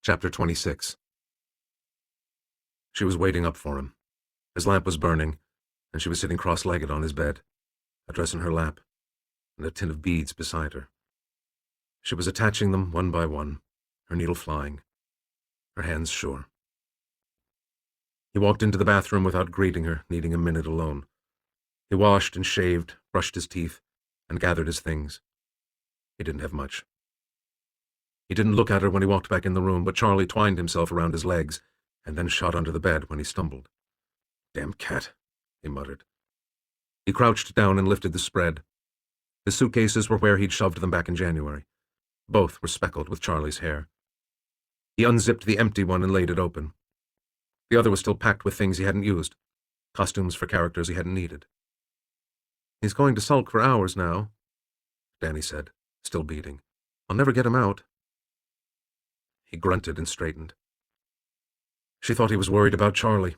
Chapter 26. She was waiting up for him. His lamp was burning, and she was sitting cross-legged on his bed, a dress in her lap, and a tin of beads beside her. She was attaching them one by one, her needle flying, her hands sure. He walked into the bathroom without greeting her, needing a minute alone. He washed and shaved, brushed his teeth, and gathered his things. He didn't have much. He didn't look at her when he walked back in the room, but Charlie twined himself around his legs and then shot under the bed when he stumbled. "Damn cat," he muttered. He crouched down and lifted the spread. His suitcases were where he'd shoved them back in January. Both were speckled with Charlie's hair. He unzipped the empty one and laid it open. The other was still packed with things he hadn't used, costumes for characters he hadn't needed. "He's going to sulk for hours now," Danny said, still beating. "I'll never get him out." He grunted and straightened. She thought he was worried about Charlie.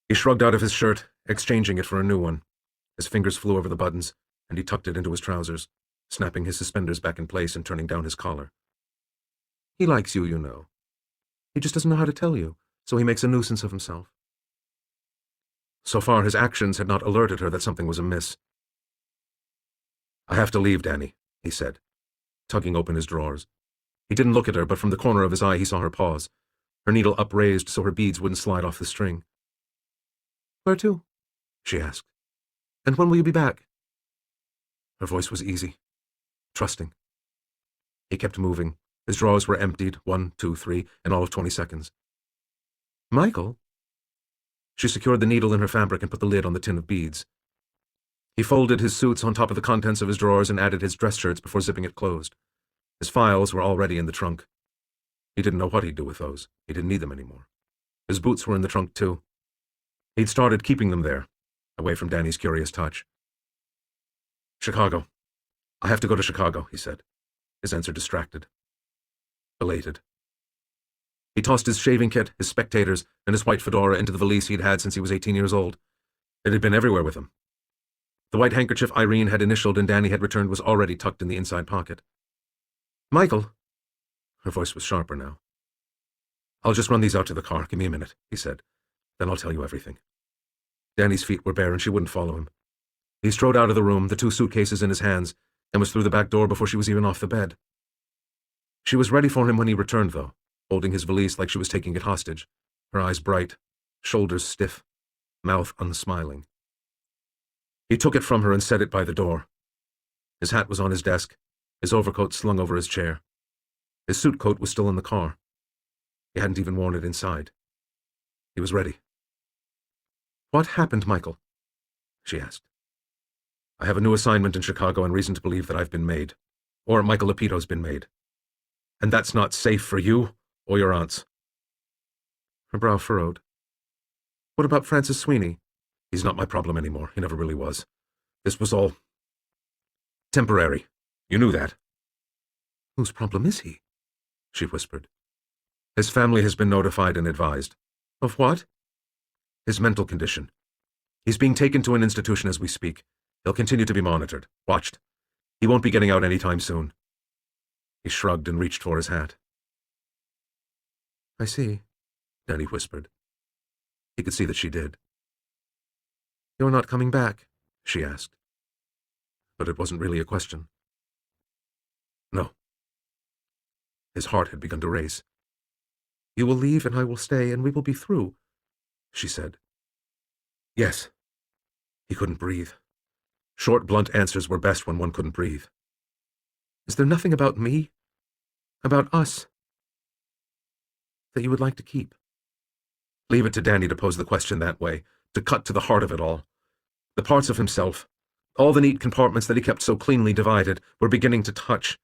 He shrugged out of his shirt, exchanging it for a new one. His fingers flew over the buttons, and he tucked it into his trousers, snapping his suspenders back in place and turning down his collar. "He likes you, you know. He just doesn't know how to tell you, so he makes a nuisance of himself." So far, his actions had not alerted her that something was amiss. "I have to leave, Danny," he said, tugging open his drawers. He didn't look at her, but from the corner of his eye he saw her pause, her needle upraised so her beads wouldn't slide off the string. "Where to?" she asked. "And when will you be back?" Her voice was easy, trusting. He kept moving. His drawers were emptied, 1, 2, 3, in all of 20 seconds. "Michael?" She secured the needle in her fabric and put the lid on the tin of beads. He folded his suits on top of the contents of his drawers and added his dress shirts before zipping it closed. His files were already in the trunk. He didn't know what he'd do with those. He didn't need them anymore. His boots were in the trunk, too. He'd started keeping them there, away from Danny's curious touch. "Chicago. I have to go to Chicago," he said, his answer distracted, belated. He tossed his shaving kit, his spectators, and his white fedora into the valise he'd had since he was 18 years old. It had been everywhere with him. The white handkerchief Irene had initialed and Danny had returned was already tucked in the inside pocket. "Michael!" Her voice was sharper now. "I'll just run these out to the car. Give me a minute," he said. "Then I'll tell you everything." Danny's feet were bare and she wouldn't follow him. He strode out of the room, the 2 suitcases in his hands, and was through the back door before she was even off the bed. She was ready for him when he returned, though, holding his valise like she was taking it hostage, her eyes bright, shoulders stiff, mouth unsmiling. He took it from her and set it by the door. His hat was on his desk, his overcoat slung over his chair. His suit coat was still in the car. He hadn't even worn it inside. He was ready. "What happened, Michael?" she asked. "I have a new assignment in Chicago and reason to believe that I've been made. Or Michael Lapito's been made. And that's not safe for you or your aunts." Her brow furrowed. "What about Francis Sweeney?" "He's not my problem anymore. He never really was. This was all temporary. You knew that." "Whose problem is he?" she whispered. "His family has been notified and advised." "Of what?" "His mental condition. He's being taken to an institution as we speak. He'll continue to be monitored, watched. He won't be getting out any time soon." He shrugged and reached for his hat. "I see," Danny whispered. He could see that she did. "You're not coming back?" she asked. But it wasn't really a question. "No." His heart had begun to race. "You will leave and I will stay and we will be through," she said. "Yes." He couldn't breathe. Short, blunt answers were best when one couldn't breathe. "Is there nothing about me, about us, that you would like to keep?" Leave it to Danny to pose the question that way, to cut to the heart of it all. The parts of himself, all the neat compartments that he kept so cleanly divided, were beginning to touch.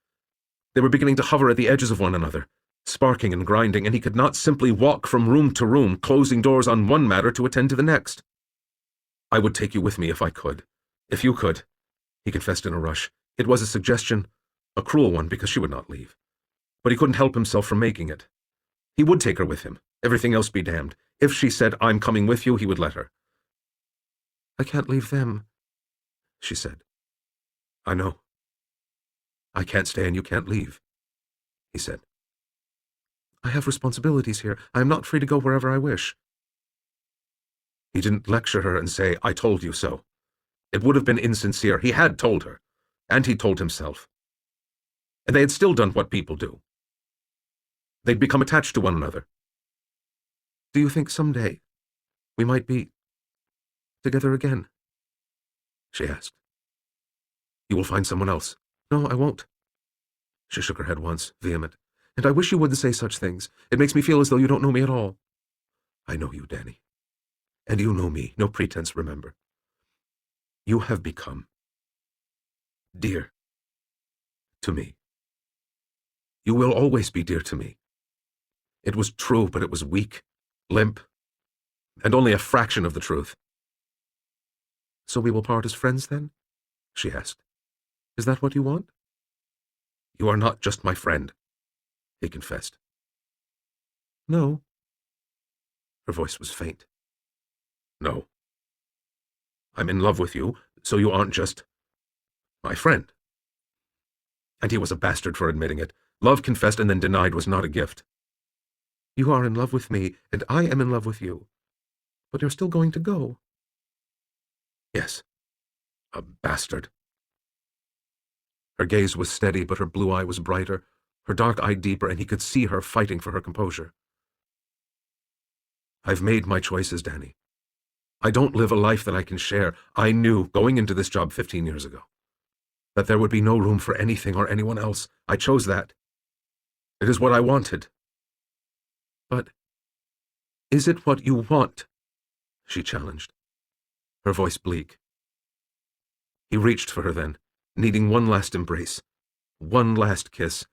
They were beginning to hover at the edges of one another, sparking and grinding, and he could not simply walk from room to room, closing doors on one matter to attend to the next. "I would take you with me if I could. If you could," he confessed in a rush. It was a suggestion, a cruel one, because she would not leave. But he couldn't help himself from making it. He would take her with him, everything else be damned. If she said, "I'm coming with you," he would let her. "I can't leave them," she said. "I know. I can't stay and you can't leave," he said. I have responsibilities here. I am not free to go wherever I wish. He didn't lecture her and say, "I told you so." It would have been insincere. He had told her, and he told himself. And they had still done what people do. They'd become attached to one another. Do you think someday we might be together again? She asked. You will find someone else. No, I won't. She shook her head once, vehement. And I wish you wouldn't say such things. It makes me feel as though you don't know me at all. I know you, Danny. And you know me. No pretense, remember. You have become dear to me. You will always be dear to me. It was true, but it was weak, limp, and only a fraction of the truth. So we will part as friends, then? She asked. Is that what you want? You are not just my friend, he confessed. No. Her voice was faint. No. I'm in love with you, so you aren't just my friend. And he was a bastard for admitting it. Love confessed and then denied was not a gift. You are in love with me, and I am in love with you. But you're still going to go. Yes. A bastard. Her gaze was steady, but her blue eye was brighter, her dark eye deeper, and he could see her fighting for her composure. I've made my choices, Danny. I don't live a life that I can share. I knew, going into this job 15 years ago, that there would be no room for anything or anyone else. I chose that. It is what I wanted. But is it what you want? She challenged, her voice bleak. He reached for her then, needing one last embrace, one last kiss.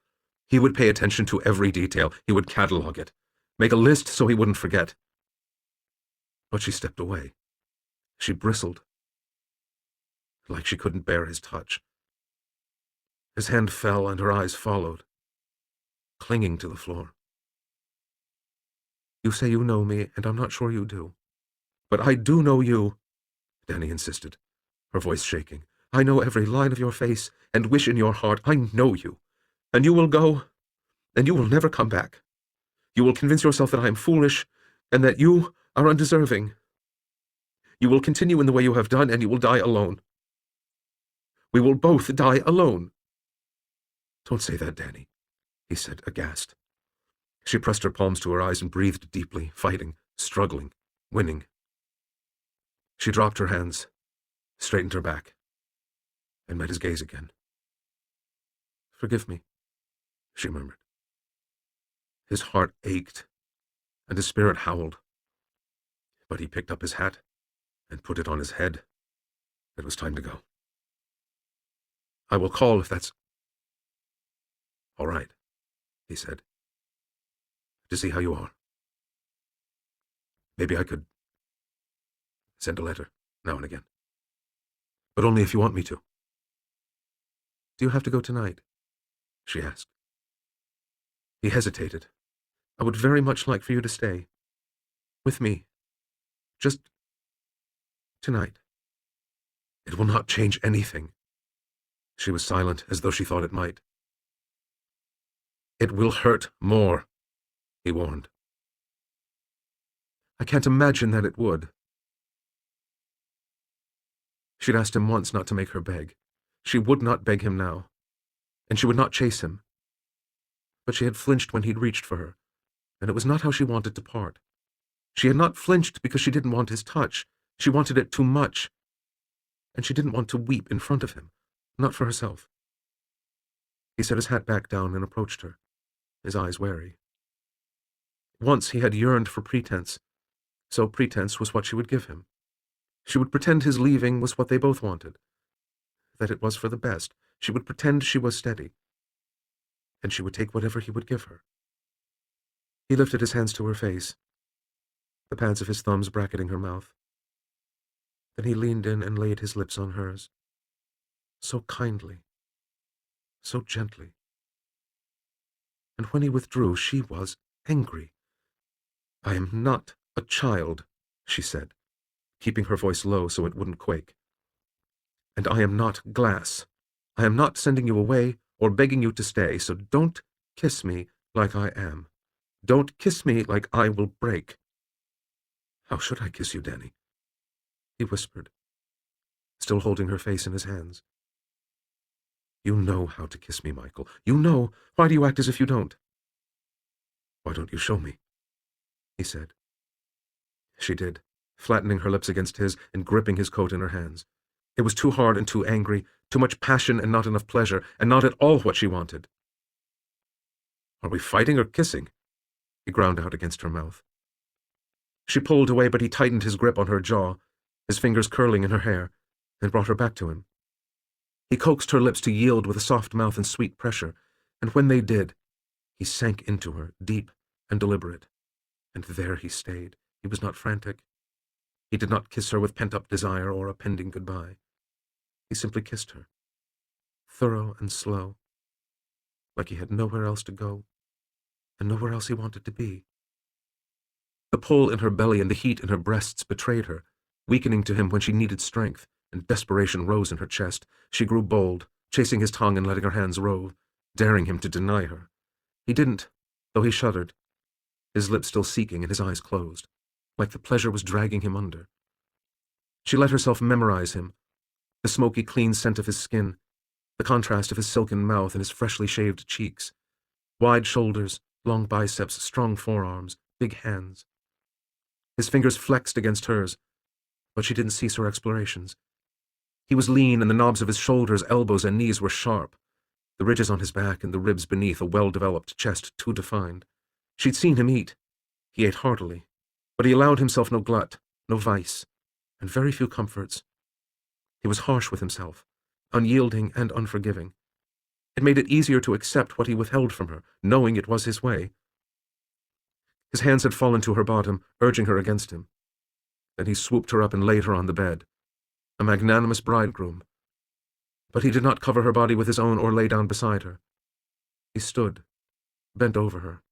He would pay attention to every detail. He would catalog it, make a list so he wouldn't forget. But she stepped away. She bristled, like she couldn't bear his touch. His hand fell and her eyes followed, clinging to the floor. You say you know me, and I'm not sure you do. But I do know you, Danny insisted, her voice shaking. I know every line of your face and wish in your heart. I know you. And you will go, and you will never come back. You will convince yourself that I am foolish, and that you are undeserving. You will continue in the way you have done, and you will die alone. We will both die alone. Don't say that, Danny, he said, aghast. She pressed her palms to her eyes and breathed deeply, fighting, struggling, winning. She dropped her hands, straightened her back, and met his gaze again. Forgive me, she murmured. His heart ached, and his spirit howled. But he picked up his hat and put it on his head. It was time to go. I will call if that's all right, he said, to see how you are. Maybe I could send a letter now and again. But only if you want me to. Do you have to go tonight? She asked. He hesitated. I would very much like for you to stay. With me. Just tonight. It will not change anything. She was silent, as though she thought it might. It will hurt more, he warned. I can't imagine that it would. She'd asked him once not to make her beg. She would not beg him now, and she would not chase him. But she had flinched when he'd reached for her, and it was not how she wanted to part. She had not flinched because she didn't want his touch. She wanted it too much, and she didn't want to weep in front of him, not for herself. He set his hat back down and approached her, his eyes wary. Once he had yearned for pretense, so pretense was what she would give him. She would pretend his leaving was what they both wanted, that it was for the best. She would pretend she was steady, and she would take whatever he would give her. He lifted his hands to her face, the pads of his thumbs bracketing her mouth. Then he leaned in and laid his lips on hers, so kindly, so gently. And when he withdrew, she was angry. I am not a child, she said, keeping her voice low so it wouldn't quake. And I am not glass. I am not sending you away or begging you to stay, so don't kiss me like I am. Don't kiss me like I will break." "How should I kiss you, Danny?" he whispered, still holding her face in his hands. "You know how to kiss me, Michael. You know. Why do you act as if you don't?" "Why don't you show me?" he said. She did, flattening her lips against his and gripping his coat in her hands. It was too hard and too angry, too much passion and not enough pleasure, and not at all what she wanted. "Are we fighting or kissing?" he ground out against her mouth. She pulled away, but he tightened his grip on her jaw, his fingers curling in her hair, and brought her back to him. He coaxed her lips to yield with a soft mouth and sweet pressure, and when they did, he sank into her, deep and deliberate. And there he stayed. He was not frantic. He did not kiss her with pent-up desire or a pending goodbye. He simply kissed her, thorough and slow, like he had nowhere else to go, and nowhere else he wanted to be. The pull in her belly and the heat in her breasts betrayed her, weakening to him when she needed strength, and desperation rose in her chest. She grew bold, chasing his tongue and letting her hands rove, daring him to deny her. He didn't, though he shuddered, his lips still seeking and his eyes closed, like the pleasure was dragging him under. She let herself memorize him, the smoky, clean scent of his skin, the contrast of his silken mouth and his freshly shaved cheeks, wide shoulders, long biceps, strong forearms, big hands. His fingers flexed against hers, but she didn't cease her explorations. He was lean, and the knobs of his shoulders, elbows, and knees were sharp, the ridges on his back and the ribs beneath a well-developed chest too defined. She'd seen him eat. He ate heartily, but he allowed himself no glut, no vice, and very few comforts. He was harsh with himself, unyielding and unforgiving. It made it easier to accept what he withheld from her, knowing it was his way. His hands had fallen to her bottom, urging her against him. Then he swooped her up and laid her on the bed, a magnanimous bridegroom. But he did not cover her body with his own or lay down beside her. He stood, bent over her,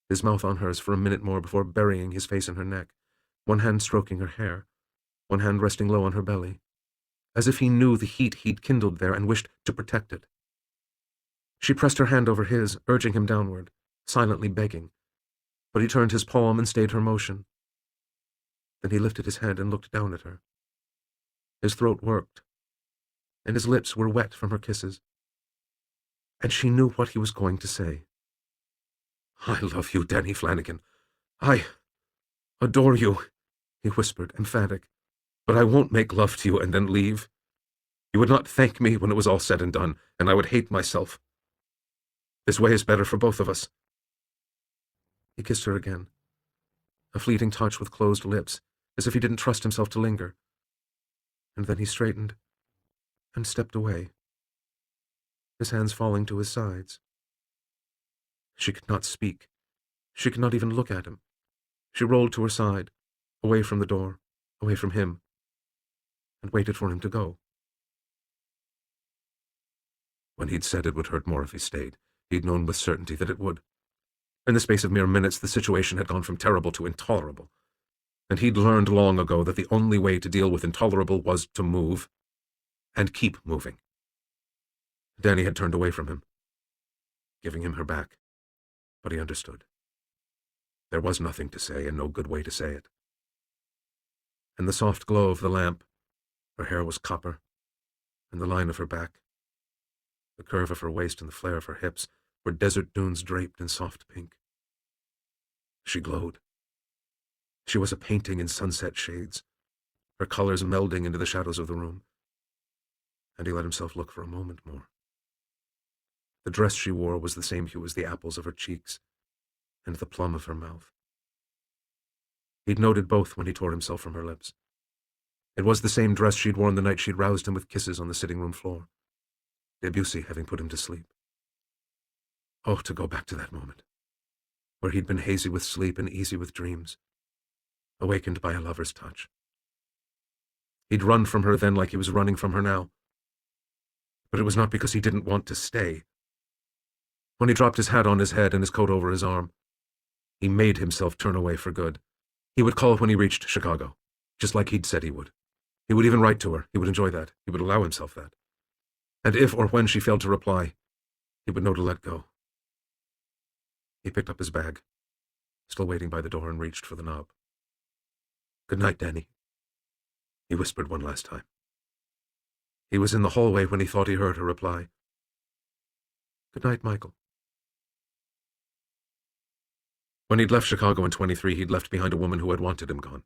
his mouth on hers for a minute more before burying his face in her neck, one hand stroking her hair, one hand resting low on her belly, as if he knew the heat he'd kindled there and wished to protect it. She pressed her hand over his, urging him downward, silently begging, but he turned his palm and stayed her motion. Then he lifted his head and looked down at her. His throat worked, and his lips were wet from her kisses. And she knew what he was going to say. "I love you, Danny Flanagan. I adore you," he whispered, emphatic. "But I won't make love to you and then leave. You would not thank me when it was all said and done, and I would hate myself. This way is better for both of us." He kissed her again, a fleeting touch with closed lips, as if he didn't trust himself to linger. And then he straightened and stepped away, his hands falling to his sides. She could not speak. She could not even look at him. She rolled to her side, away from the door, away from him, and waited for him to go. When he'd said it would hurt more if he stayed, he'd known with certainty that it would. In the space of mere minutes, the situation had gone from terrible to intolerable, and he'd learned long ago that the only way to deal with intolerable was to move, and keep moving. Danny had turned away from him, giving him her back, but he understood. There was nothing to say, and no good way to say it. In the soft glow of the lamp, her hair was copper, and the line of her back, the curve of her waist and the flare of her hips, were desert dunes draped in soft pink. She glowed. She was a painting in sunset shades, her colors melding into the shadows of the room. And he let himself look for a moment more. The dress she wore was the same hue as the apples of her cheeks and the plum of her mouth. He'd noted both when he tore himself from her lips. It was the same dress she'd worn the night she'd roused him with kisses on the sitting-room floor, Debussy having put him to sleep. Oh, to go back to that moment, where he'd been hazy with sleep and easy with dreams, awakened by a lover's touch. He'd run from her then like he was running from her now. But it was not because he didn't want to stay. When he dropped his hat on his head and his coat over his arm, he made himself turn away for good. He would call when he reached Chicago, just like he'd said he would. He would even write to her. He would enjoy that. He would allow himself that. And if or when she failed to reply, he would know to let go. He picked up his bag, still waiting by the door, and reached for the knob. "Good night, Danny," he whispered one last time. He was in the hallway when he thought he heard her reply. "Good night, Michael." When he'd left Chicago in 23, he'd left behind a woman who had wanted him gone.